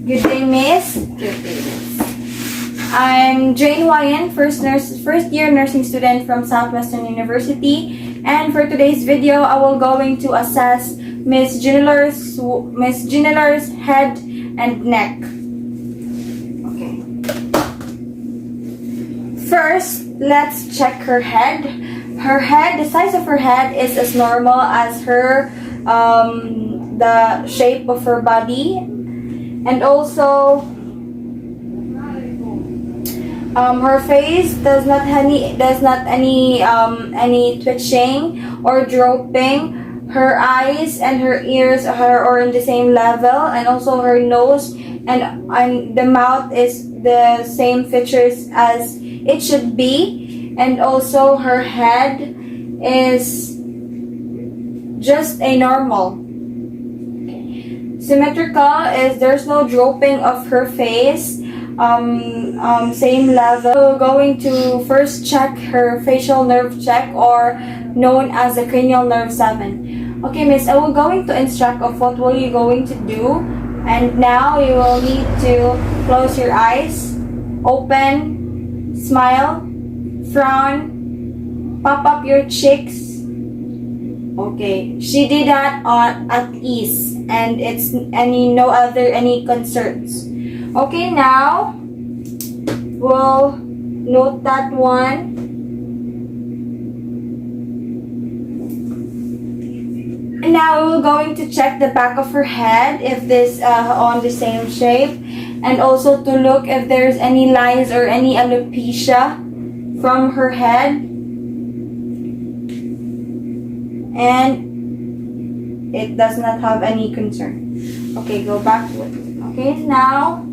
Good day, Miss. Good day, Miss. I'm Jane Wyan, first year nursing student from Southwestern University, and for today's video, I will going to assess Miss Ginelar's head and neck. Okay. First, let's check her head. Her head, the size of her head is as normal as her the shape of her body, and also her face does not any twitching or drooping. Her eyes and her ears are in the same level, and also her nose and the mouth is the same features as it should be, and also her head is just a normal. Symmetrical is there's no drooping of her face. Same level. So going to first check her facial nerve check, or known as the cranial nerve 7. Okay, Miss, I will going to instruct of what will you going to do, and now you will need to close your eyes, open, smile, frown, pop up your cheeks. Okay, she did that at ease, and it's no other concerns. Okay, now we'll note that one. And now we're going to check the back of her head if this on the same shape, and also to look if there's any lines or any alopecia from her head. And it does not have any concern. Okay, go back to it. Okay, now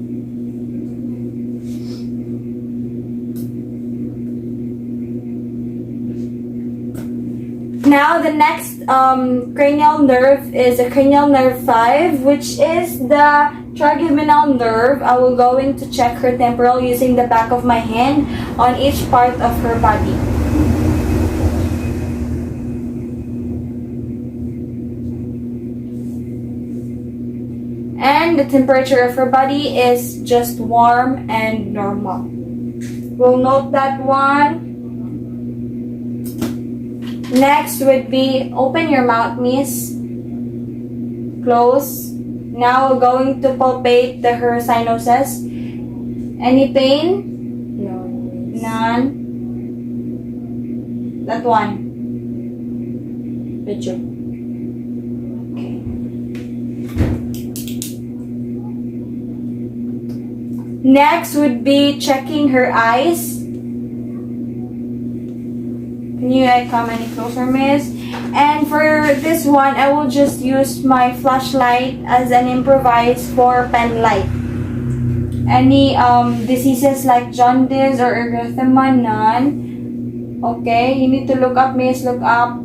the next cranial nerve is a cranial nerve 5, which is the trigeminal nerve. I will going to check her temporal using the back of my hand on each part of her body. And the temperature of her body is just warm and normal. We'll note that one. Next would be open your mouth, Miss. Close. Now we're going to palpate her sinuses. Any pain? No. None. That one. Medyo. Okay. Next would be checking her eyes. Can you come any closer, Miss? And for this one, I will just use my flashlight as an improvised for pen light. Any diseases like jaundice or erythema? None. Okay, you need to look up, Miss. Look up.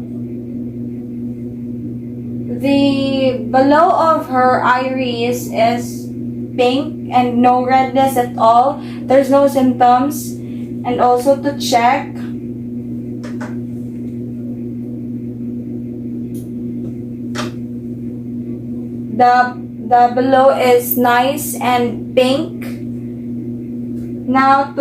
The below of her iris is pink and no redness at all. There's no symptoms. And also to check, the below is nice and pink. Now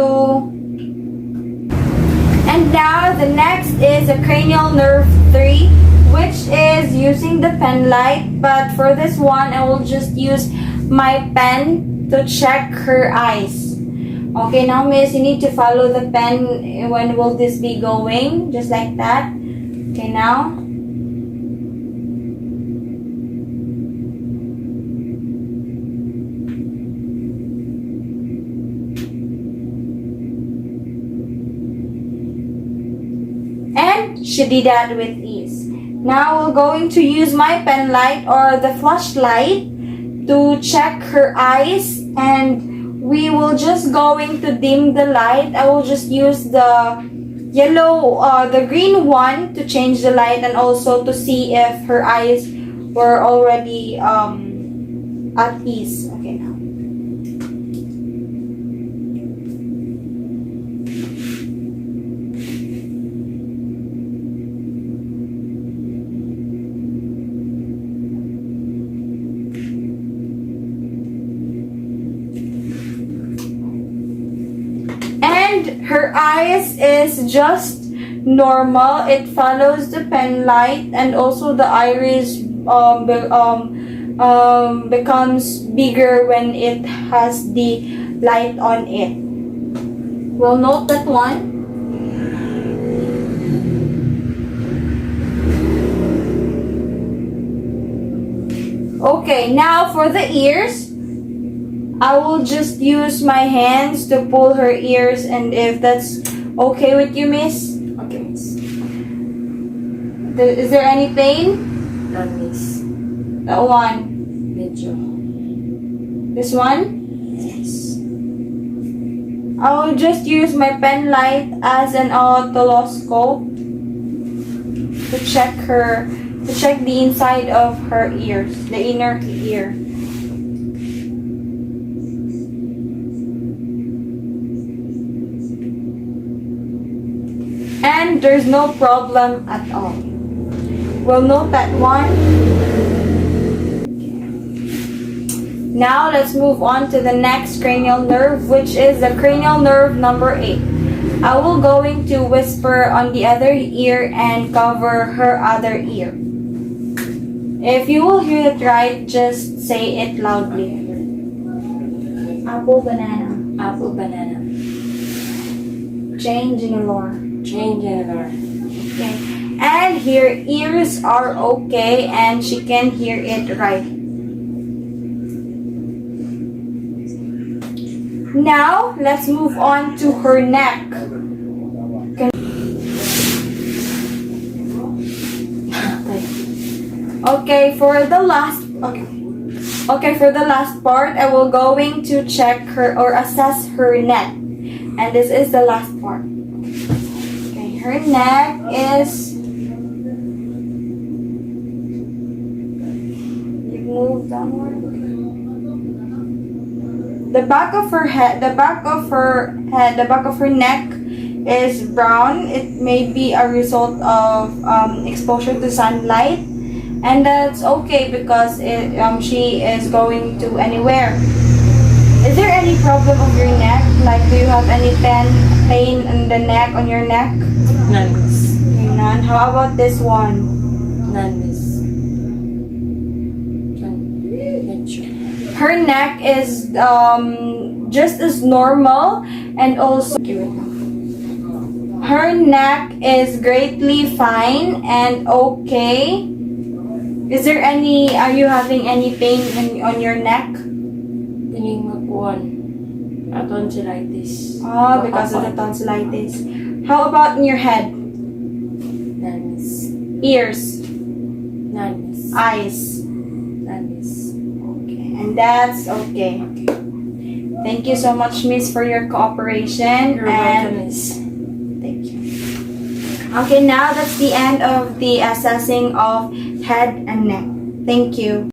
the next is a cranial nerve 3, which is using the pen light, but for this one I will just use my pen to check her eyes. Okay, now Miss, you need to follow the pen. When will this be going? Just like that. Okay, now. And she did that with ease. Now we're going to use my pen light or the flashlight to check her eyes, and we will just going to dim the light. I will just use the the green one to change the light, and also to see if her eyes were already at ease. Okay, now. her eyes is just normal. It follows the pen light, and also the iris becomes bigger when it has the light on it. We'll note that one. Okay, now for the ears, I will just use my hands to pull her ears, and if that's okay with you, miss. Okay, miss. Is there any pain? None, miss. That one. Medyo. This one? Yes. I will just use my pen light as an otoloscope to check the inside of her ears, the inner ear. And there's no problem at all. We'll note that one. Now let's move on to the next cranial nerve, which is the cranial nerve number 8. I will going to whisper on the other ear and cover her other ear. If you will hear it right, just say it loudly. Apple, banana. Apple, banana. Change in the lore. Change in our. Okay. And her ears are okay, and she can hear it right. Now, let's move on to her neck. Okay, for the last part, I will going to check her or assess her neck. And this is the last part. Okay, her neck is, you move downward. The back of her neck is brown. It may be a result of exposure to sunlight, and that's okay because she is going to anywhere. Is there any problem of your neck? Like, do you have any pain in the neck, on your neck? None, miss. None. How about this one? None, miss. Medyo. Her neck is just as normal, and also her neck is greatly fine and okay. Are you having any pain on your neck? Tining mapuan. Tonsillitis. Oh, because of the tonsillitis. How about in your head? None, miss. Ears? None, miss. Eyes? None, miss. Okay, and that's okay. Thank you so much, Miss, for your cooperation. You're welcome, miss. Thank you. Okay, now that's the end of the assessing of head and neck. Thank you.